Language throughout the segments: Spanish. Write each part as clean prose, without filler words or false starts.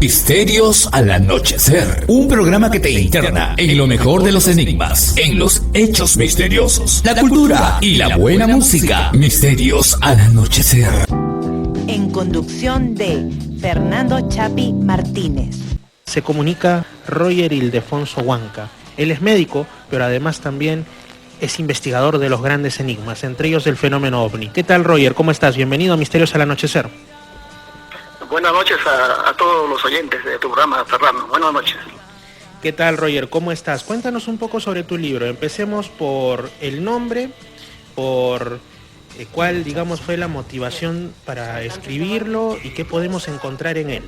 Misterios al anochecer. Un programa que te interna en lo mejor de los enigmas, en los hechos misteriosos, la cultura y la buena música. Misterios al anochecer. En conducción de Fernando Chapi Martínez. Se comunica Roger Ildefonso Huanca. Él es médico, pero además también es investigador de los grandes enigmas, entre ellos el fenómeno OVNI. ¿Qué tal, Roger? ¿Cómo estás? Bienvenido a Misterios al Anochecer. Buenas noches a todos los oyentes de tu programa, Fernando. Buenas noches. ¿Qué tal, Roger? ¿Cómo estás? Cuéntanos un poco sobre tu libro. Empecemos por el nombre, por cuál, digamos, fue la motivación para escribirlo y qué podemos encontrar en él.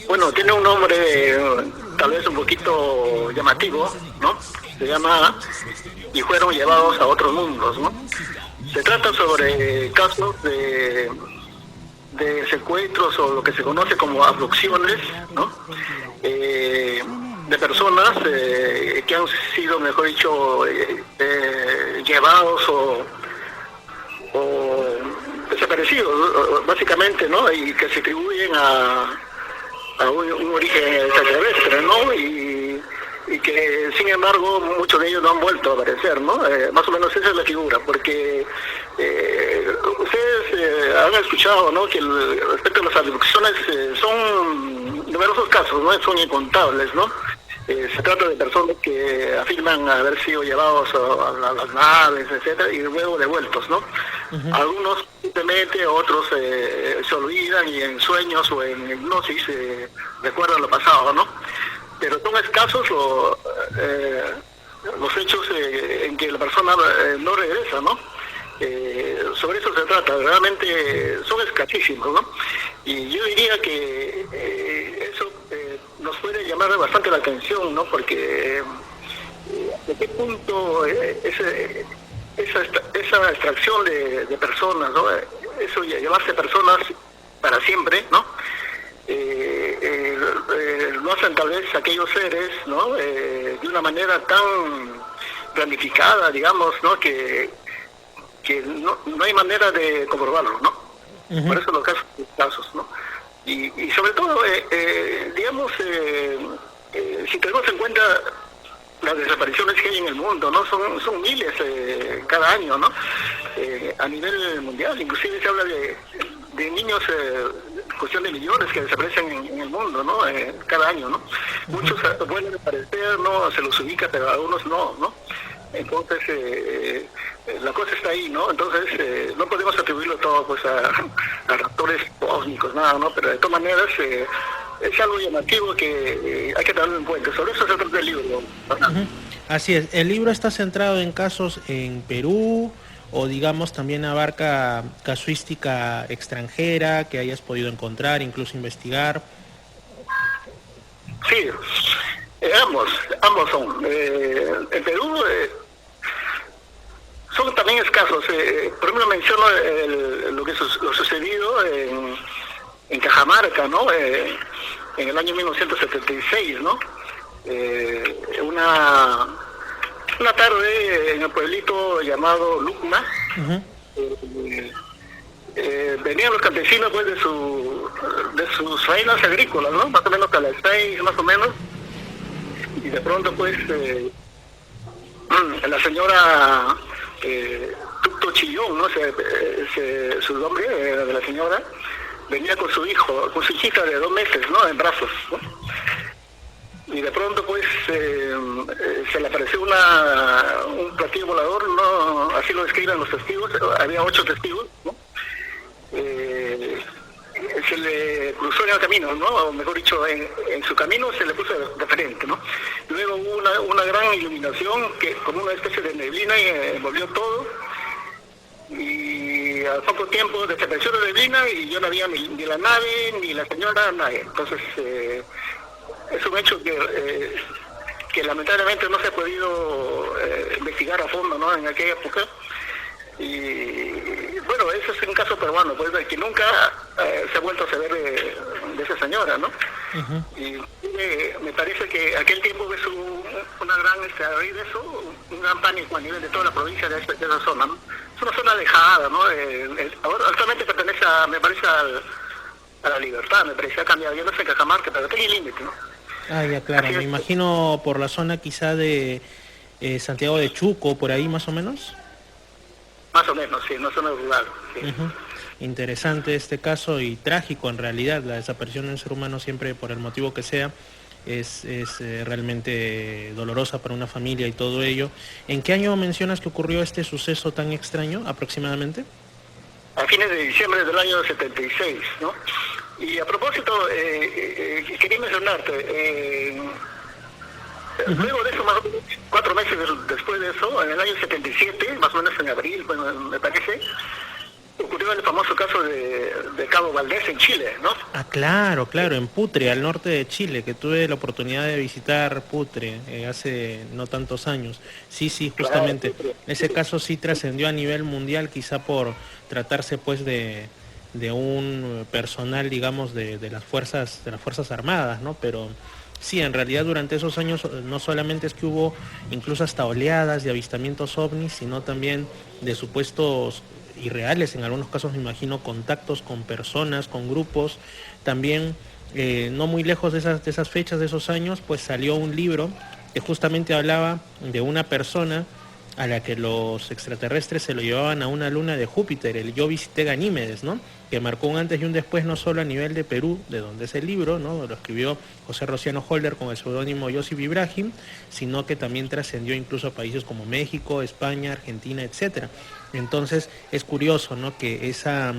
Bueno, tiene un nombre tal vez un poquito llamativo, ¿no? Se llama Y fueron llevados a otros mundos, ¿no? Se trata sobre casos de secuestros o lo que se conoce como abducciones, ¿no? De personas que han sido, mejor dicho, llevados o desaparecidos, básicamente, ¿no? Y que se atribuyen a un origen extraterrestre, ¿no? Y que sin embargo muchos de ellos no han vuelto a aparecer, ¿no? Más o menos esa es la figura, porque ustedes han escuchado, ¿no? Que respecto a las abducciones son numerosos casos, ¿no? Son incontables, ¿no? Se trata de personas que afirman haber sido llevados a las naves, etcétera, y luego devueltos, ¿no? Uh-huh. Algunos simplemente, otros se olvidan y en sueños o en hipnosis recuerdan lo pasado, ¿no? Pero son escasos los hechos en que la persona no regresa, ¿no? Sobre eso se trata, realmente son escasísimos, ¿no? Y yo diría que eso nos puede llamar bastante la atención, ¿no? Porque ¿de qué punto esa extracción de personas, ¿no? Eso llevarse personas para siempre, ¿no? Lo hacen tal vez aquellos seres, ¿no? De una manera tan planificada, digamos, ¿no? Que no hay manera de comprobarlo, ¿no? Uh-huh. Por eso los casos, ¿no? Y sobre todo, digamos, si tenemos en cuenta las desapariciones que hay en el mundo, ¿no? Son miles cada año, ¿no? A nivel mundial, inclusive se habla de niños, cuestión de millones que desaparecen en el mundo, ¿no? Cada año, ¿no? Uh-huh. Muchos vuelven a aparecer, ¿no? Se los ubica, pero algunos no. Entonces, la cosa está ahí, ¿no? Entonces, no podemos atribuirlo todo, pues, a raptores cósmicos, nada, ¿no? Pero de todas maneras, es algo llamativo que hay que tenerlo en cuenta. Sobre eso se trata el libro, ¿no? Uh-huh. Así es. ¿El libro está centrado en casos en Perú o, digamos, también abarca casuística extranjera que hayas podido encontrar, incluso investigar? Sí, ambos son. En Perú son también escasos. Por ejemplo, menciono lo sucedido en Cajamarca, ¿no? En el año 1976, ¿no? Una tarde en el pueblito llamado Lucma, uh-huh. Venían los campesinos, pues, de sus faenas agrícolas, ¿no? Más o menos a las 6, más o menos, y de pronto, pues, la señora Tuto Chillón, ¿no? Su nombre de la señora, venía con su hijita de 2 meses, ¿no? En brazos, ¿no? Y de pronto, pues, se le apareció un platillo volador, ¿no? Así lo describen los testigos. Había 8 testigos, ¿no? Se le cruzó en el camino, ¿no? O mejor dicho, en su camino se le puso de frente, ¿no? Luego hubo una gran iluminación, como una especie de neblina, y envolvió todo. Y al poco tiempo desapareció la neblina y yo no había ni la nave, ni la señora, nadie. Entonces, es un hecho que lamentablemente no se ha podido investigar a fondo, ¿no? En aquella época. Y bueno, ese es un caso peruano, pues, que nunca se ha vuelto a saber de esa señora, ¿no? Uh-huh. Y me parece que aquel tiempo es una gran un gran pánico a nivel de toda la provincia de esa zona, ¿no? Es una zona alejada, ¿no? Ahora actualmente pertenece me parece a la libertad, me parece, ha cambiado. Yo no sé en Cajamarca, pero aquí hay límite, ¿no? Ah, ya, claro, Así me es. imagino por la zona quizá de Santiago de Chuco, por ahí más o menos. Más o menos, sí, no zona rural. Sí. Ujú. Interesante este caso y trágico en realidad. La desaparición de un ser humano siempre, por el motivo que sea, es realmente dolorosa para una familia y todo ello. ¿En qué año mencionas que ocurrió este suceso tan extraño aproximadamente? A fines de diciembre del año 76, ¿no? Y a propósito, quería mencionarte, luego de eso, más o menos 4 meses después de eso, en el año 77, más o menos en abril, bueno, me parece, ocurrió el famoso caso de Cabo Valdés en Chile, ¿no? Ah, claro, claro, en Putre, al norte de Chile, que tuve la oportunidad de visitar Putre hace no tantos años. Sí, sí, justamente. Claro, Ese caso sí trascendió a nivel mundial, quizá por tratarse pues de un personal, digamos, de las fuerzas armadas, ¿no? Pero sí, en realidad durante esos años no solamente es que hubo incluso hasta oleadas de avistamientos ovnis, sino también de supuestos irreales, en algunos casos me imagino, contactos con personas, con grupos. También no muy lejos de esas fechas, de esos años, pues salió un libro que justamente hablaba de una persona a la que los extraterrestres se lo llevaban a una luna de Júpiter, el Yo visité Ganímedes, ¿no? Que marcó un antes y un después no solo a nivel de Perú, de donde es el libro, ¿no? Lo escribió José Rociano Holder con el seudónimo Josip Ibrahim, sino que también trascendió incluso a países como México, España, Argentina, etcétera. Entonces es curioso, ¿no? Que esa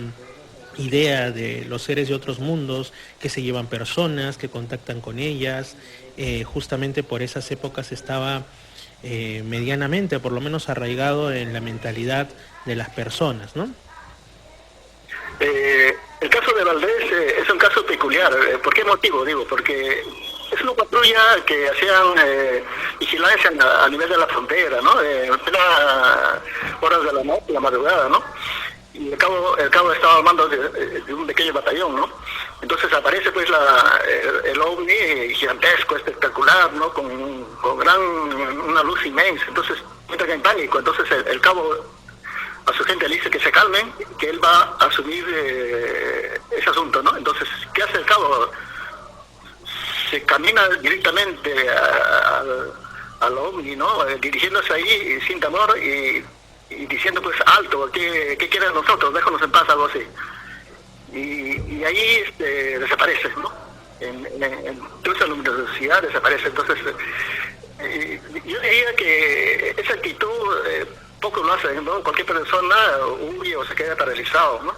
idea de los seres de otros mundos, que se llevan personas, que contactan con ellas, justamente por esas épocas estaba medianamente, por lo menos arraigado en la mentalidad de las personas, ¿no? El caso de Valdés es un caso peculiar. ¿Por qué motivo? Digo, porque es una patrulla que hacían vigilancia a nivel de la frontera, ¿no? En plenas horas de la noche, la madrugada, ¿no? Y el cabo estaba al mando de un pequeño batallón, ¿no? Entonces aparece pues el ovni gigantesco, espectacular, ¿no? Con una luz inmensa. Entonces entra en pánico. Entonces el cabo a su gente le dice que se calmen, que él va a asumir ese asunto, ¿no? Entonces, ¿qué hace el cabo? Se camina directamente al ovni, ¿no? Dirigiéndose ahí sin temor y diciendo pues alto, ¿qué quieren nosotros? Déjanos en paz, algo así. Y ahí desaparece, ¿no? En toda esa luminosidad desaparece. Entonces, yo diría que esa actitud poco lo hacen, ¿no? Cualquier persona huye o se queda paralizado, ¿no?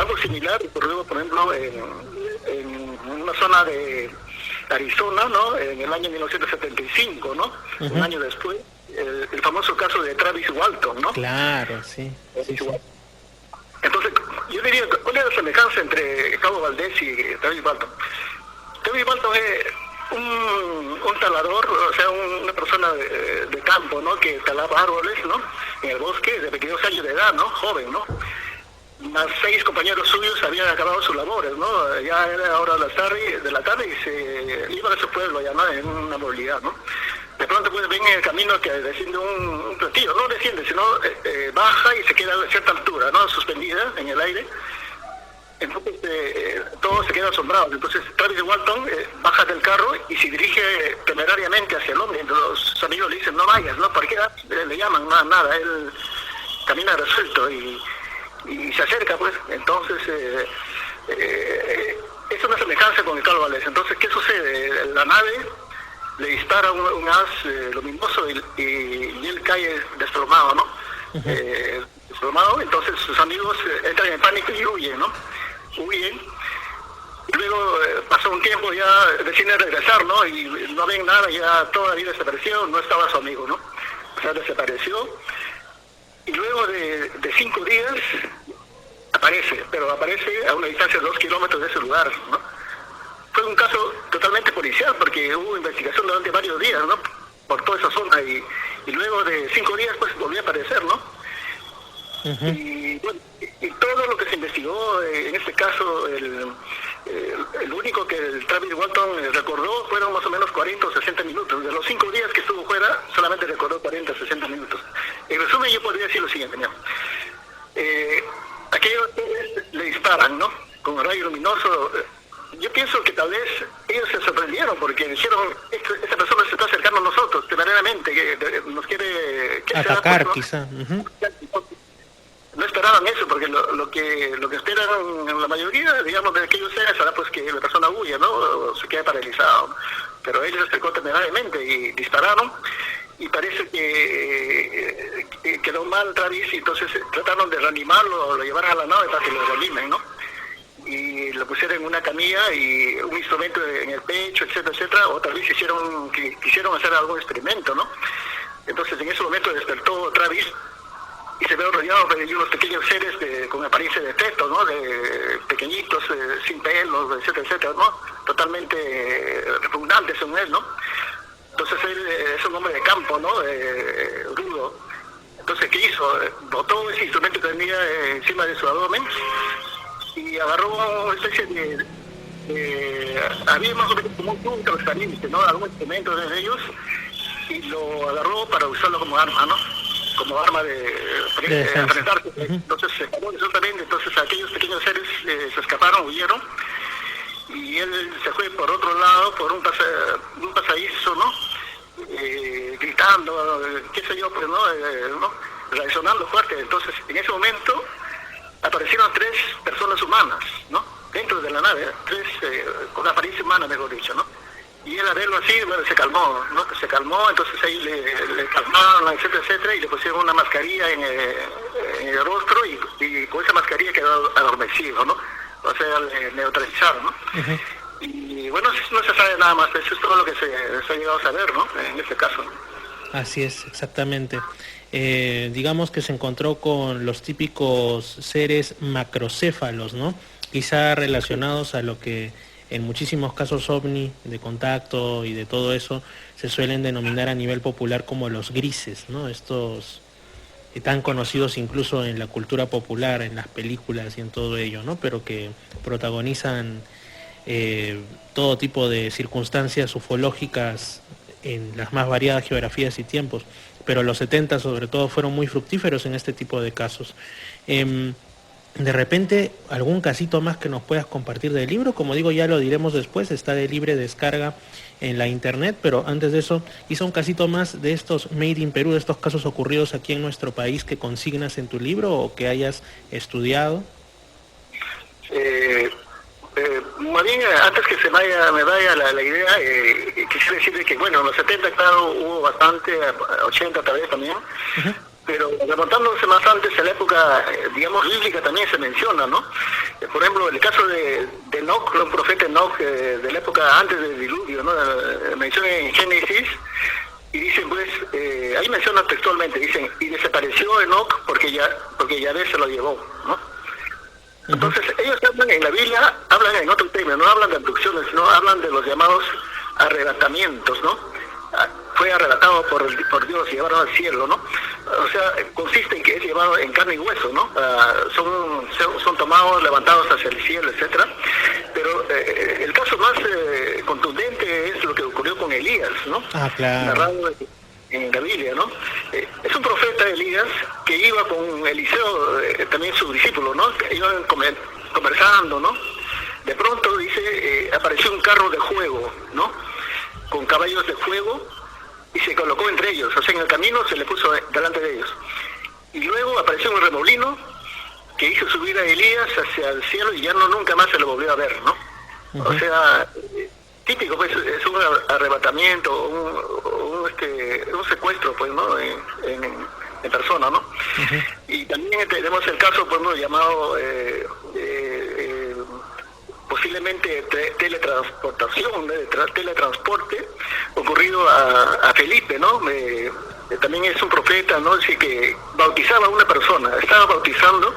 Algo similar ocurrió, por ejemplo, en una zona de Arizona, ¿no? En el año 1975, ¿no? Uh-huh. Un año después, el famoso caso de Travis Walton, ¿no? Claro, sí. Sí. Entonces, yo diría, ¿cuál es la semejanza entre Cabo Valdés y Travis Walton? Travis Walton es un talador, o sea, una persona de campo, ¿no? Que talaba árboles, ¿no? En el bosque, de 22 años de edad, ¿no? Joven, ¿no? Más 6 compañeros suyos habían acabado sus labores, ¿no? Ya era hora de la tarde y se iban a su pueblo ya, ¿no? En una movilidad, ¿no? De pronto pues ven en el camino que desciende un platillo, no desciende, sino baja y se queda a cierta altura, ¿no? Suspendida en el aire. Entonces todos se quedan asombrados. Entonces Travis Walton baja del carro y se dirige temerariamente hacia el hombre. Entonces sus amigos le dicen, no vayas, ¿no? ¿Por qué le llaman? Nada, él camina resuelto y se acerca, pues. Entonces es una semejanza con el Cabo Valdés. Entonces, ¿qué sucede? La nave le dispara un haz luminoso y él cae desplomado, ¿no? Uh-huh. Desplomado. Entonces sus amigos entran en pánico y huyen, ¿no? Huyen. Y luego pasó un tiempo, ya deciden regresar, ¿no? Y no ven nada, ya todavía desapareció, no estaba su amigo, ¿no? O sea, desapareció. Y luego de 5 días aparece, pero aparece a una distancia de 2 kilómetros de ese lugar, ¿no? Fue un caso totalmente policial porque hubo investigación durante varios días, ¿no? Por toda esa zona y luego de 5 días pues volvió a aparecer, ¿no? Uh-huh. Y bueno, y todo lo que se investigó, en este caso el único que el Travis Walton recordó fueron más o menos 40 o 60 minutos. De los 5 días que estuvo fuera, solamente recordó 40 o 60 minutos. En resumen, yo podría decir lo siguiente, mira. Aquellos le disparan, ¿no? con el rayo luminoso. Yo pienso que tal vez ellos se sorprendieron porque dijeron, esta persona se está acercando a nosotros temerariamente, que nos quiere atacar, quizá. No esperaban eso, porque lo que esperan la mayoría, digamos, de aquellos seres será pues que la persona huya, ¿no? O se quede paralizado. Pero ellos se acercó temerariamente y dispararon, y parece que quedó mal Travis, y entonces trataron de reanimarlo, lo llevaron a la nave para que lo reanimen, ¿no? Y lo pusieron en una camilla y un instrumento en el pecho, etcétera, etcétera, o tal vez quisieron hacer algún experimento, ¿no? Entonces en ese momento despertó Travis y se ve rodeado de unos pequeños seres con apariencia de feto, ¿no? De pequeñitos, sin pelos, etcétera, etcétera, ¿no? Totalmente repugnantes según él, ¿no? Entonces él es un hombre de campo, ¿no? Rudo. Entonces, ¿qué hizo? Botó ese instrumento que tenía encima de su abdomen y agarró una especie había más o menos como un tubo transparente, ¿no? Algún instrumento de ellos, y lo agarró para usarlo como arma, ¿no? Como arma de enfrentarse. Entonces se acabó absolutamente. Entonces aquellos pequeños seres se escaparon, huyeron, y él se fue por otro lado, por un pasadizo, ¿no? Gritando, qué sé yo, pues, ¿no? Reaccionando fuerte. Entonces en ese momento aparecieron 3 personas humanas, ¿no? Dentro de la nave, 3 con apariencia humana, mejor dicho, ¿no? Y él, a verlo así, bueno, se calmó, ¿no? Se calmó, entonces ahí le calmaron, etcétera, etcétera, y le pusieron una mascarilla en el rostro, y con esa mascarilla quedó adormecido, ¿no? O sea, le neutralizaron, ¿no? Y bueno, no se sabe nada más, eso es todo lo que se ha llegado a saber, ¿no? En este caso, ¿no? Así es, exactamente. Digamos que se encontró con los típicos seres macrocéfalos, ¿no? Quizá relacionados a lo que en muchísimos casos ovni de contacto y de todo eso se suelen denominar a nivel popular como los grises, ¿no? Estos tan conocidos incluso en la cultura popular, en las películas y en todo ello, ¿no? Pero que protagonizan todo tipo de circunstancias ufológicas en las más variadas geografías y tiempos, pero los 70 sobre todo fueron muy fructíferos en este tipo de casos. De repente, algún casito más que nos puedas compartir del libro, como digo, ya lo diremos después, está de libre descarga en la internet, pero antes de eso, hizo un casito más de estos Made in Perú, de estos casos ocurridos aquí en nuestro país que consignas en tu libro o que hayas estudiado. Más bien, antes que me vaya la idea, quisiera decirle que, bueno, en los 70, claro, hubo bastante, 80 tal vez también, pero remontándose más antes, en la época, digamos, bíblica también se menciona, ¿no? Por ejemplo, el caso de Enoch, un profeta Enoch de la época antes del diluvio, ¿no? Menciona en Génesis, y dicen, pues, ahí menciona textualmente, dicen, y desapareció Enoch porque Yahvé se lo llevó, ¿no? Entonces, ellos hablan en la Biblia, hablan en otro término, no hablan de abducciones, sino hablan de los llamados arrebatamientos, ¿no? Fue arrebatado por Dios y llevado al cielo, ¿no? O sea, consiste en que es llevado en carne y hueso, ¿no? Son tomados, levantados hacia el cielo, etcétera. Pero el caso más contundente es lo que ocurrió con Elías, ¿no? Ah, claro. Narrado en la Biblia, ¿no? Es un profeta, Elías, que iba con Eliseo, también su discípulo, ¿no? Iban conversando, ¿no? De pronto, dice, apareció un carro de fuego, ¿no? Con caballos de fuego, y se colocó entre ellos, o sea, en el camino se le puso delante de ellos. Y luego apareció un remolino que hizo subir a Elías hacia el cielo y ya nunca más se lo volvió a ver, ¿no? O sea, típico, pues, es un arrebatamiento, un secuestro, pues, ¿no? En persona, ¿no? Y también tenemos el caso, pues, ¿no? Llamado posiblemente teletransporte ocurrido a Felipe, ¿no? También es un profeta, ¿no? Así que bautizaba a una persona, estaba bautizando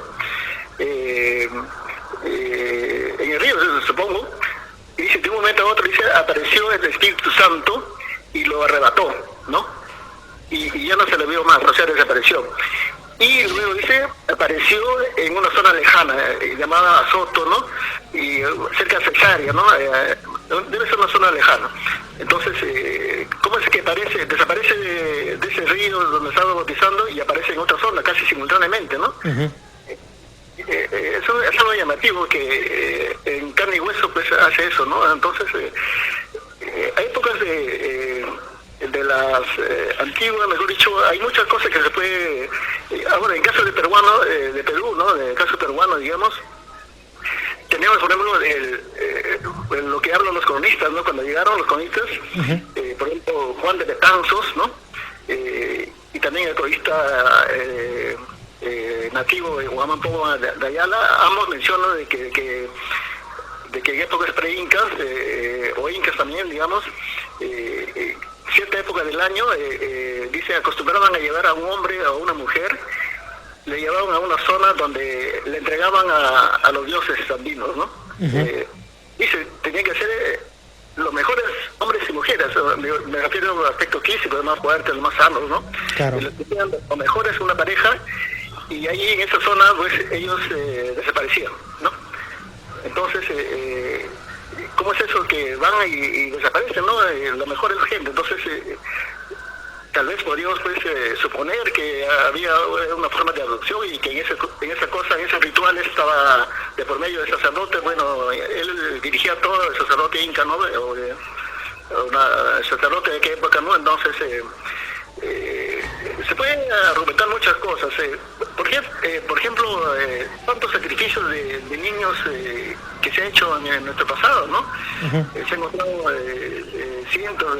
en el río, supongo, y dice, de un momento a otro, dice, apareció el Espíritu Santo y lo arrebató, ¿no? Y ya no se le vio más, o sea, desapareció. Y luego, dice, apareció en una zona lejana, llamada Azoto, ¿no? Y cerca de Cesarea, ¿no? Debe ser una zona lejana. Entonces, ¿cómo es que desaparece de ese río donde estaba bautizando y aparece en otra zona, casi simultáneamente, ¿no? eso es lo llamativo, que en carne y hueso pues hace eso, ¿no? Entonces, hay épocas de las antiguas, mejor dicho, hay muchas cosas que se puede... ahora, en caso de peruano, de Perú, ¿no? En el caso peruano, digamos, tenemos, por ejemplo, lo que hablan los cronistas, ¿no? Cuando llegaron los cronistas, por ejemplo, Juan de Betanzos, ¿no? Y también el cronista nativo de Huamampó de Ayala, ambos mencionan de que en épocas pre-incas, o incas también, digamos, cierta época del año, dice, acostumbraban a llevar a un hombre o a una mujer, le llevaban a una zona donde le entregaban a los dioses andinos, ¿no? Dice, tenía que ser los mejores hombres y mujeres, me refiero a un aspecto físico, los más fuertes, los más sanos, ¿no? Claro. Los mejores, una pareja, y ahí en esa zona, pues, ellos desaparecían, ¿no? Entonces, ¿cómo es eso que van y desaparecen, no? Lo mejor es la gente. Entonces, tal vez podríamos pues suponer que había una forma de adopción y que en esa cosa, en ese ritual estaba de por medio del sacerdote. Bueno, él dirigía todo, el sacerdote inca, ¿no? El sacerdote de qué época, ¿no? Entonces, se pueden argumentar muchas cosas. Por ejemplo, cuántos sacrificios de niños que se han hecho en nuestro pasado, ¿no? Se han encontrado cientos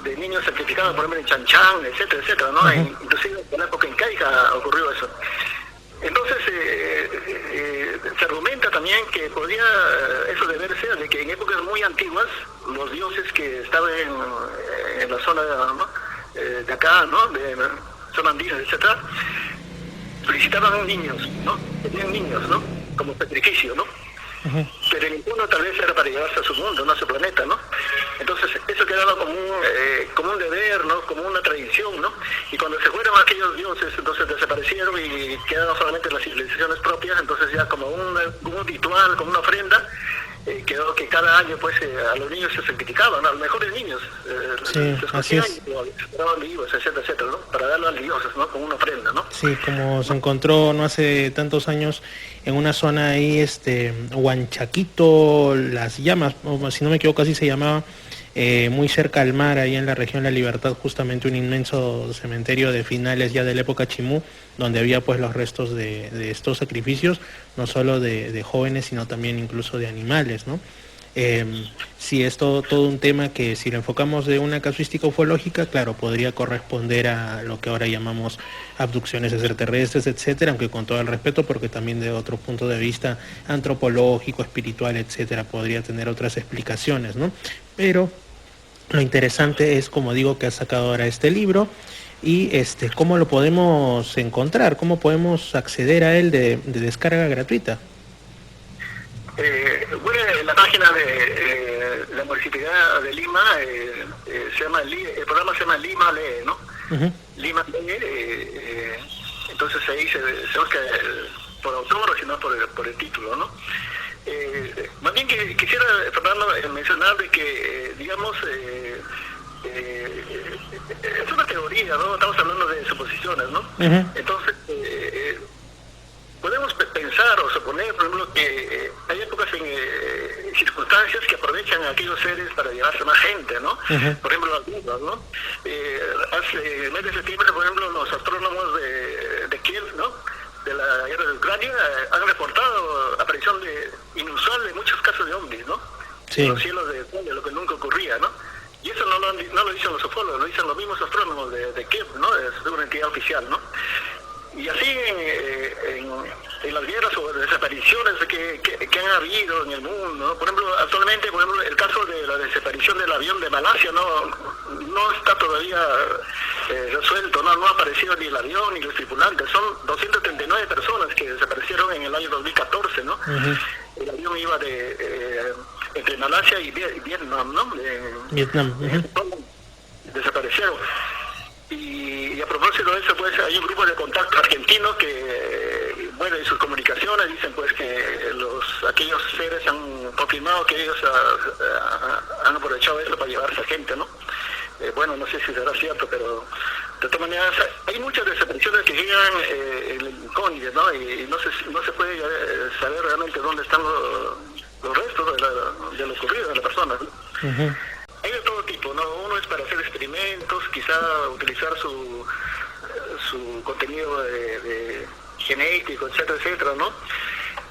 de niños sacrificados, por ejemplo, en Chanchán, etcétera, etcétera, ¿no? Inclusive en la época incaica ocurrió eso. Entonces, se argumenta también que podría eso deberse a de que en épocas muy antiguas, los dioses que estaban en la zona, ¿no? De acá, ¿no? De zona andina, etcétera, solicitaban niños, ¿no? Tenían niños, ¿no? Como sacrificio, ¿no? Pero el ninguno tal vez era para llevarse a su mundo, no a su planeta, ¿no? Entonces eso quedaba como un deber, ¿no? Como una tradición, ¿no? Y cuando se fueron aquellos dioses, entonces desaparecieron y quedaron solamente las civilizaciones propias, entonces ya como un ritual, como una ofrenda, quedó que cada año pues a los niños se sacrificaban, ¿no? A los mejores niños, sí, así es. Estaban vivos, etcétera, etcétera, ¿no? Para darlo a los dioses, ¿no? Como una ofrenda, ¿no? Sí, como se encontró no hace tantos años en una zona ahí, Huanchaquito, Las Llamas, o si no me equivoco así se llamaba, muy cerca al mar, ahí en la región La Libertad, justamente un inmenso cementerio de finales ya de la época Chimú, donde había pues los restos de estos sacrificios, no solo de jóvenes, sino también incluso de animales, ¿no? Sí, es todo un tema que si lo enfocamos de una casuística ufológica, claro, podría corresponder a lo que ahora llamamos abducciones extraterrestres, etcétera, aunque con todo el respeto, porque también de otro punto de vista antropológico, espiritual, etcétera, podría tener otras explicaciones, ¿no? Pero lo interesante es, como digo, que ha sacado ahora este libro y cómo lo podemos encontrar, cómo podemos acceder a él de descarga gratuita. Bueno, en la página de la Municipalidad de Lima, el programa se llama Lima Lee, ¿no? Lima Lee, entonces ahí se busca por autor o si no por el título, ¿no? Más bien que quisiera, Fernando, mencionar de que, digamos, es una teoría, ¿no? Estamos hablando de suposiciones, ¿no? Entonces, podemos pensar o suponer, por ejemplo, que hay épocas en circunstancias que aprovechan a aquellos seres para llevarse más gente, ¿no? Por ejemplo, las dudas, ¿no? Hace el mes de septiembre, por ejemplo, los astrónomos de Kiev, ¿no? De la guerra de Ucrania, han reportado aparición inusual de muchos casos de ovnis, ¿no? Sí. En los cielos de lo que nunca ocurría, ¿no? Y eso no lo dicen los ufólogos, lo dicen los mismos astrónomos de Kiev, ¿no? Es una entidad oficial, ¿no? Y así en las guerras o desapariciones que han habido en el mundo, ¿no? Por ejemplo, actualmente, el caso de la desaparición del avión de Malasia no está todavía resuelto, no ha aparecido ni el avión ni los tripulantes. Son 239 personas que desaparecieron en el año 2014, ¿no? El avión iba entre Malasia y Vietnam, ¿no? Vietnam. Desaparecieron. Y a propósito de eso, pues hay un grupo de contacto argentinos que, bueno, en sus comunicaciones dicen pues que aquellos seres han confirmado que ellos han aprovechado eso para llevarse a gente, ¿no? Bueno, no sé si será cierto, pero De todas maneras, hay muchas desapariciones que llegan en el incógnito, ¿no? Y no se puede saber realmente dónde están los restos de lo ocurrido de la persona, ¿no? Uh-huh. Hay de todo tipo, ¿no? Uno es para hacer experimentos, quizá utilizar su contenido de genético, etcétera, etcétera, ¿no?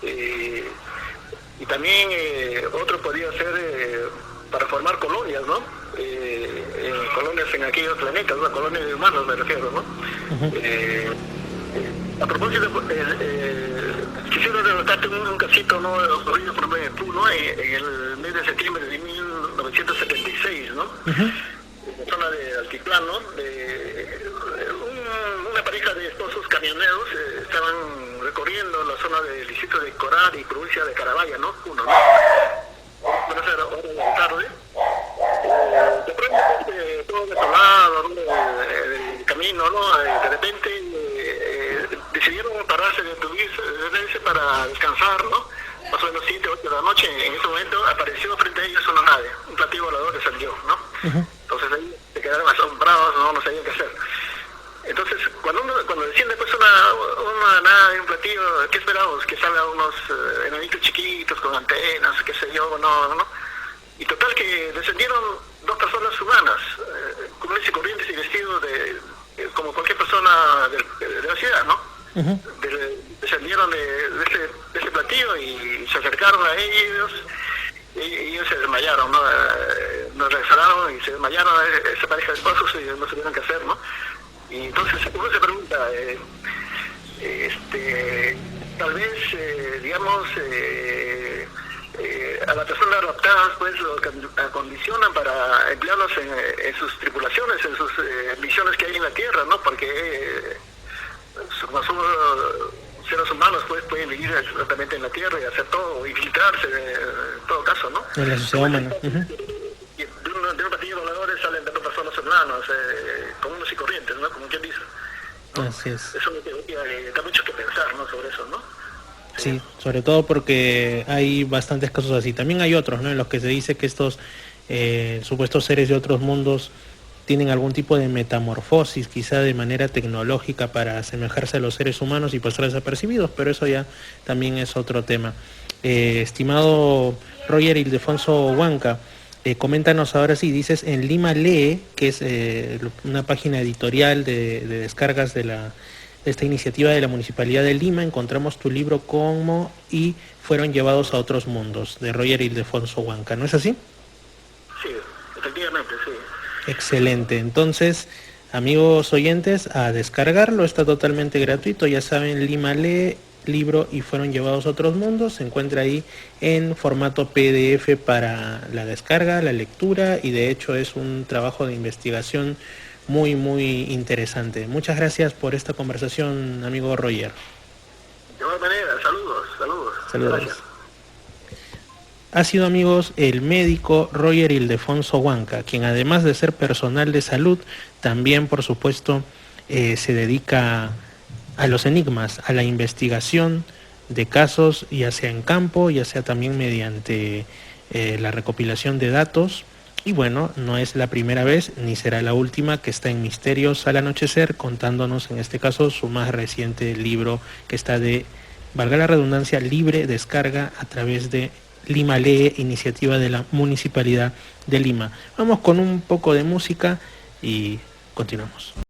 Y también otro podría ser para formar colonias, ¿no? Colonias en aquellos planetas, ¿no? Colonias de humanos me refiero, ¿no? Uh-huh. A propósito, quisiera relatarte un casito, ¿no? Ocurrido por Perú, ¿no? En el mes de septiembre de 1976, ¿no? Uh-huh. En la zona de Altiplano, una pareja de esposos camioneros estaban recorriendo la zona del distrito de Coral y provincia de Carabaya, ¿no? Bueno, era hora de la tarde. De pronto, todo desolado, ¿no? El camino, ¿no? De repente decidieron pararse, detenerse para descansar, ¿no? Más o menos 7, 8 de la noche. En ese momento apareció frente a ellos una nave, un platillo volador que salió, ¿no? Uh-huh. Entonces ahí se quedaron asombrados, no sabían qué hacer. Entonces, cuando desciende pues una nave, un platillo, ¿qué esperamos? Que salgan unos enanitos chiquitos con antenas, qué sé yo, no. Y total que descendieron 2 personas humanas, comunes y corrientes y vestidos como cualquier persona de la ciudad, ¿no? Uh-huh. Descendieron de ese platillo y se acercaron a ellos. Y ellos se desmayaron, ¿no? Nos regresaron y se desmayaron esa pareja de esposos y no supieron qué hacer, ¿no? Y entonces uno se pregunta, tal vez, digamos, a las personas raptadas pues lo acondicionan para emplearlos en sus tripulaciones, en sus misiones que hay en la Tierra, ¿no? Porque como somos seres humanos pues pueden vivir exactamente en la Tierra y hacer todo, infiltrarse en todo caso, ¿no? En la sociedad humana. Uh-huh. De un platillo voladores salen de personas humanas, comunes y corrientes, ¿no? Como quien dice, ¿no? Así es. Eso da mucho que pensar, ¿no? Sobre eso, ¿no? Sí, sobre todo porque hay bastantes casos así. También hay otros, ¿no? En los que se dice que estos supuestos seres de otros mundos tienen algún tipo de metamorfosis, quizá de manera tecnológica para asemejarse a los seres humanos y pasar desapercibidos, pero eso ya también es otro tema. Estimado Roger Ildefonso Huanca, coméntanos ahora sí, dices en Lima Lee, que es una página editorial de descargas de esta iniciativa de la Municipalidad de Lima, encontramos tu libro Como y fueron llevados a otros mundos, de Roger Ildefonso Huanca, ¿no es así? Sí, efectivamente, sí. Excelente, entonces, amigos oyentes, a descargarlo, está totalmente gratuito, ya saben, Lima Lee, libro y fueron llevados a otros mundos, se encuentra ahí en formato PDF para la descarga, la lectura, y de hecho es un trabajo de investigación muy, muy interesante. Muchas gracias por esta conversación, amigo Roger. De buena manera, saludos. Gracias. Ha sido, amigos, el médico Roger Ildefonso Huanca, quien además de ser personal de salud, también, por supuesto, se dedica a los enigmas, a la investigación de casos, ya sea en campo, ya sea también mediante la recopilación de datos. Y bueno, no es la primera vez, ni será la última, que está en Misterios al Anochecer, contándonos en este caso su más reciente libro, que está de, valga la redundancia, libre descarga a través de Lima Lee, iniciativa de la Municipalidad de Lima. Vamos con un poco de música y continuamos.